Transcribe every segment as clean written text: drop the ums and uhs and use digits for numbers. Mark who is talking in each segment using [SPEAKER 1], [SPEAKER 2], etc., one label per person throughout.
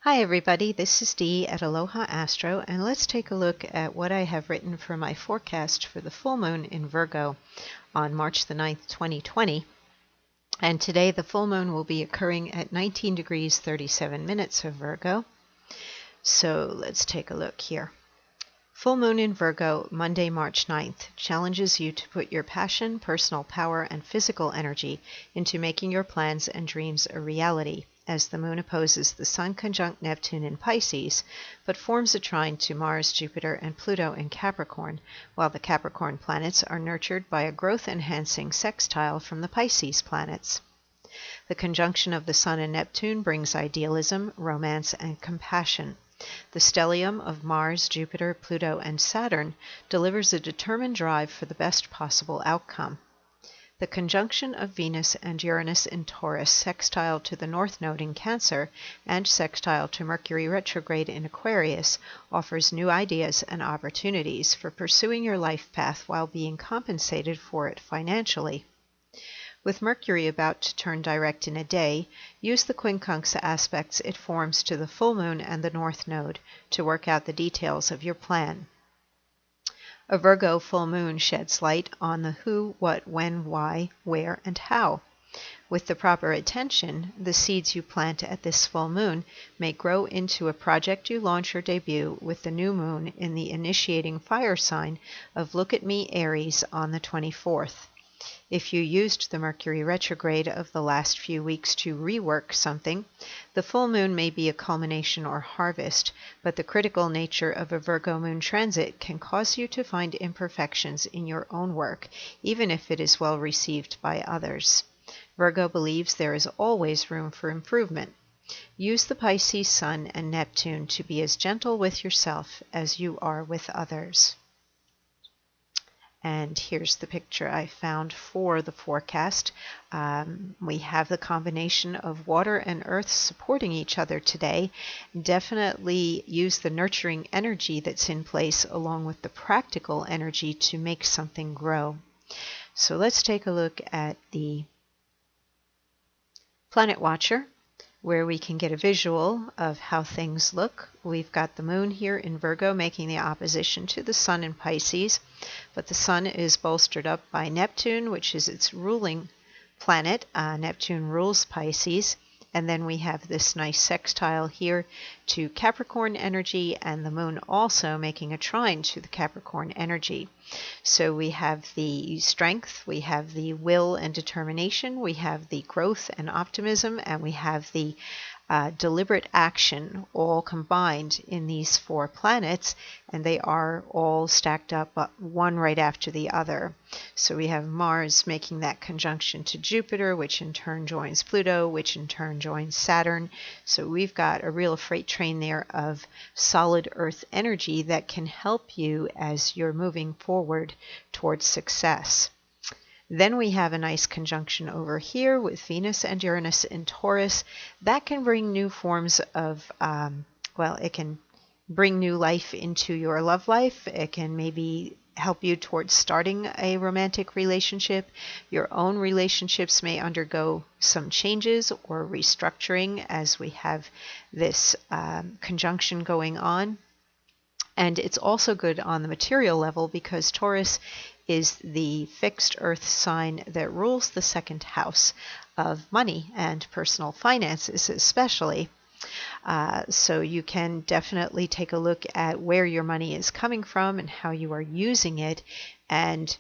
[SPEAKER 1] Hi everybody, this is Dee at Aloha Astro, and let's take a look at what I have written for my forecast for the full moon in Virgo on March the 9th, 2020. And today the full moon will be occurring at 19 degrees 37 minutes of Virgo. So let's take a look here. Full moon in Virgo, Monday, March 9th, challenges you to put your passion, personal power, and physical energy into making your plans and dreams a reality, as the moon opposes the Sun conjunct Neptune in Pisces, but forms a trine to Mars, Jupiter, and Pluto in Capricorn, while the Capricorn planets are nurtured by a growth-enhancing sextile from the Pisces planets. The conjunction of the Sun and Neptune brings idealism, romance, and compassion. The stellium of Mars, Jupiter, Pluto, and Saturn delivers a determined drive for the best possible outcome. The conjunction of Venus and Uranus in Taurus, sextile to the North Node in Cancer, and sextile to Mercury retrograde in Aquarius, offers new ideas and opportunities for pursuing your life path while being compensated for it financially. With Mercury about to turn direct in a day, use the quincunx aspects it forms to the full moon and the North Node to work out the details of your plan. A Virgo full moon sheds light on the who, what, when, why, where, and how. With the proper attention, the seeds you plant at this full moon may grow into a project you launch or debut with the new moon in the initiating fire sign of Look at Me Aries on the 24th. If you used the Mercury retrograde of the last few weeks to rework something, the full moon may be a culmination or harvest, but the critical nature of a Virgo moon transit can cause you to find imperfections in your own work, even if it is well received by others. Virgo believes there is always room for improvement. Use the Pisces Sun and Neptune to be as gentle with yourself as you are with others. And here's the picture I found for the forecast. We have the combination of water and earth supporting each other today. Definitely use the nurturing energy that's in place along with the practical energy to make something grow. So let's take a look at the Planet Watcher, where we can get a visual of how things look. We've got the moon here in Virgo making the opposition to the Sun in Pisces, but the Sun is bolstered up by Neptune, which is its ruling planet. Neptune rules Pisces, and then we have this nice sextile here to Capricorn energy, and the moon also making a trine to the Capricorn energy. So we have the strength, we have the will and determination, we have the growth and optimism, and we have the deliberate action all combined in these four planets, and they are all stacked up one right after the other. So we have Mars making that conjunction to Jupiter, which in turn joins Pluto, which in turn joins Saturn. So we've got a real freight train there of solid Earth energy that can help you as you're moving forward towards success. Then we have a nice conjunction over here with Venus and Uranus in Taurus. That can bring new forms of, it can bring new life into your love life. It can maybe help you towards starting a romantic relationship. Your own relationships may undergo some changes or restructuring as we have this conjunction going on. And it's also good on the material level because Taurus is the fixed earth sign that rules the second house of money and personal finances especially. So you can definitely take a look at where your money is coming from and how you are using it, and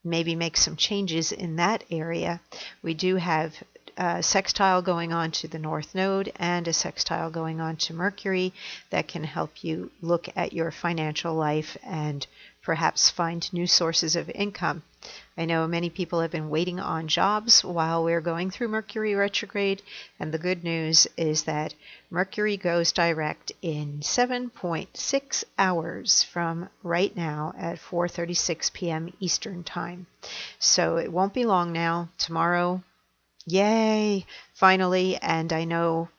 [SPEAKER 1] maybe make some changes in that area. We do have a sextile going on to the North Node and a sextile going on to Mercury that can help you look at your financial life and perhaps find new sources of income. I know many people have been waiting on jobs while we're going through Mercury retrograde, and the good news is that Mercury goes direct in 7.6 hours from right now at 4:36 p.m. Eastern Time. So it won't be long now. Tomorrow, yay, finally. And I know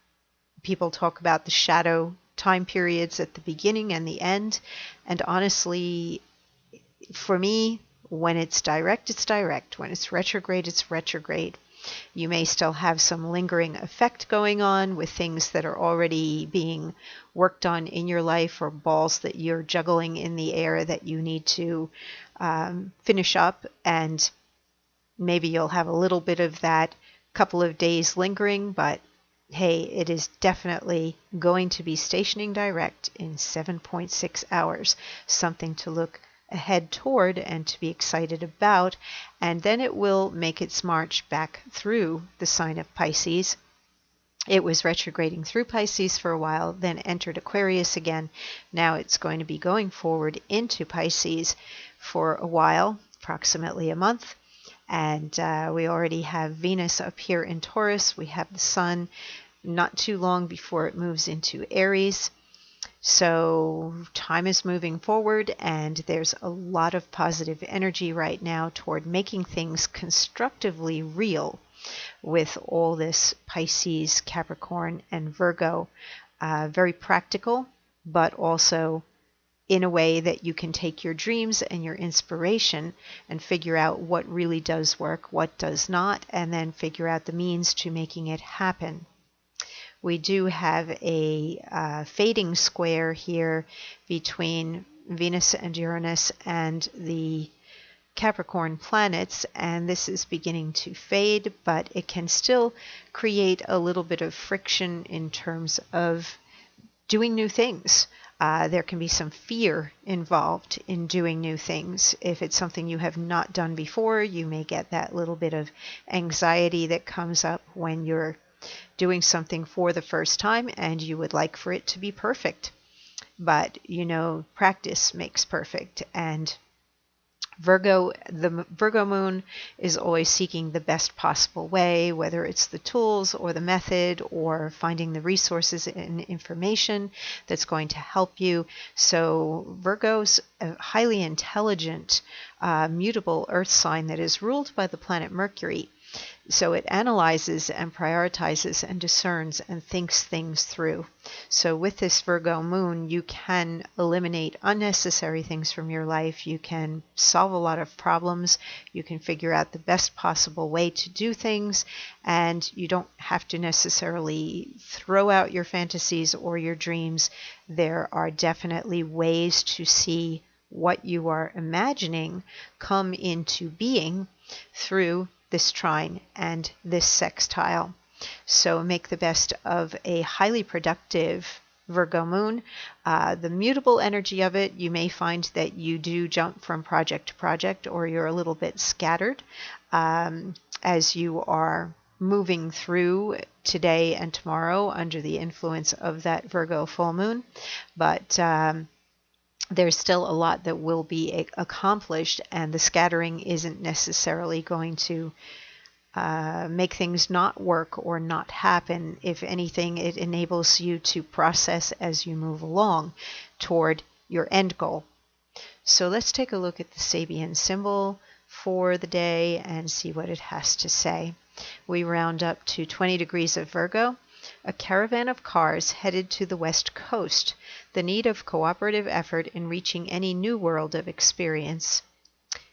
[SPEAKER 1] people talk about the shadow time periods at the beginning and the end, and honestly, for me, when it's direct, it's direct. When it's retrograde, it's retrograde. You may still have some lingering effect going on with things that are already being worked on in your life, or balls that you're juggling in the air that you need to finish up, and maybe you'll have a little bit of that couple of days lingering, but hey, it is definitely going to be stationing direct in 7.6 hours, something to look ahead toward and to be excited about, and then it will make its march back through the sign of Pisces. It was retrograding through Pisces for a while, then entered Aquarius again. Now it's going to be going forward into Pisces for a while, approximately a month. And we already have Venus up here in Taurus. We have the Sun not too long before it moves into Aries. So time is moving forward, and there's a lot of positive energy right now toward making things constructively real with all this Pisces, Capricorn, and Virgo. Very practical, but also in a way that you can take your dreams and your inspiration and figure out what really does work, what does not, and then figure out the means to making it happen. We do have a fading square here between Venus and Uranus and the Capricorn planets, and this is beginning to fade, but it can still create a little bit of friction in terms of doing new things. There can be some fear involved in doing new things. If it's something you have not done before, you may get that little bit of anxiety that comes up when you're doing something for the first time and you would like for it to be perfect. But, practice makes perfect, and the Virgo moon is always seeking the best possible way, whether it's the tools or the method or finding the resources and information that's going to help you. So Virgo's a highly intelligent, mutable earth sign that is ruled by the planet Mercury. So it analyzes and prioritizes and discerns and thinks things through. So with this Virgo moon, you can eliminate unnecessary things from your life. You can solve a lot of problems. You can figure out the best possible way to do things. And you don't have to necessarily throw out your fantasies or your dreams. There are definitely ways to see what you are imagining come into being through this trine and this sextile. So make the best of a highly productive Virgo moon. The mutable energy of it, you may find that you do jump from project to project, or you're a little bit scattered as you are moving through today and tomorrow under the influence of that Virgo full moon. But there's still a lot that will be accomplished, and the scattering isn't necessarily going to make things not work or not happen. If anything, it enables you to process as you move along toward your end goal. So let's take a look at the Sabian symbol for the day and see what it has to say. We round up to 20 degrees of Virgo. A caravan of cars headed to the west coast, the need of cooperative effort in reaching any new world of experience.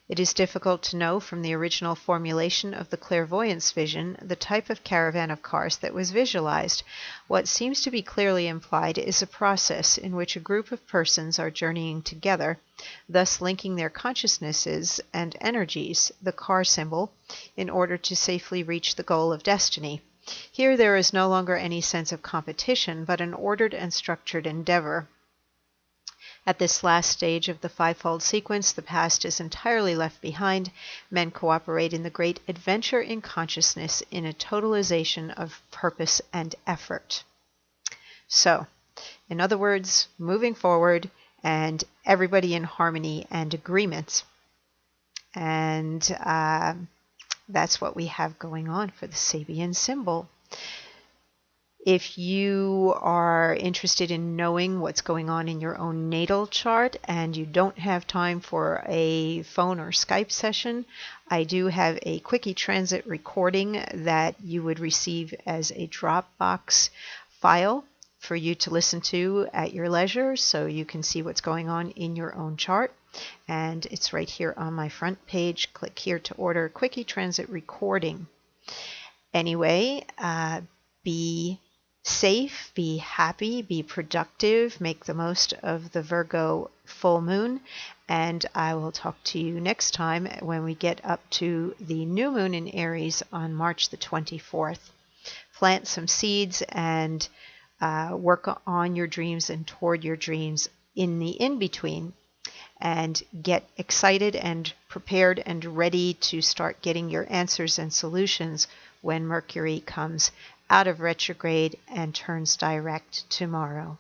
[SPEAKER 1] It is difficult to know from the original formulation of the clairvoyance vision the type of caravan of cars that was visualized. What seems to be clearly implied is a process in which a group of persons are journeying together, thus linking their consciousnesses and energies, the car symbol, in order to safely reach the goal of destiny. Here there is no longer any sense of competition, but an ordered and structured endeavor. At this last stage of the fivefold sequence, the past is entirely left behind. Men cooperate in the great adventure in consciousness in a totalization of purpose and effort. So, in other words, moving forward and everybody in harmony and agreement. And that's what we have going on for the Sabian symbol. If you are interested in knowing what's going on in your own natal chart and you don't have time for a phone or Skype session, I do have a Quickie transit recording that you would receive as a Dropbox file for you to listen to at your leisure, so you can see what's going on in your own chart. And it's right here on my front page. Click here to order Quickie transit recording. Anyway, be safe, be happy, be productive, make the most of the Virgo full moon, and I will talk to you next time when we get up to the new moon in Aries on March the 24th. Plant some seeds and work on your dreams and toward your dreams in the in-between, and get excited and prepared and ready to start getting your answers and solutions when Mercury comes out of retrograde and turns direct tomorrow.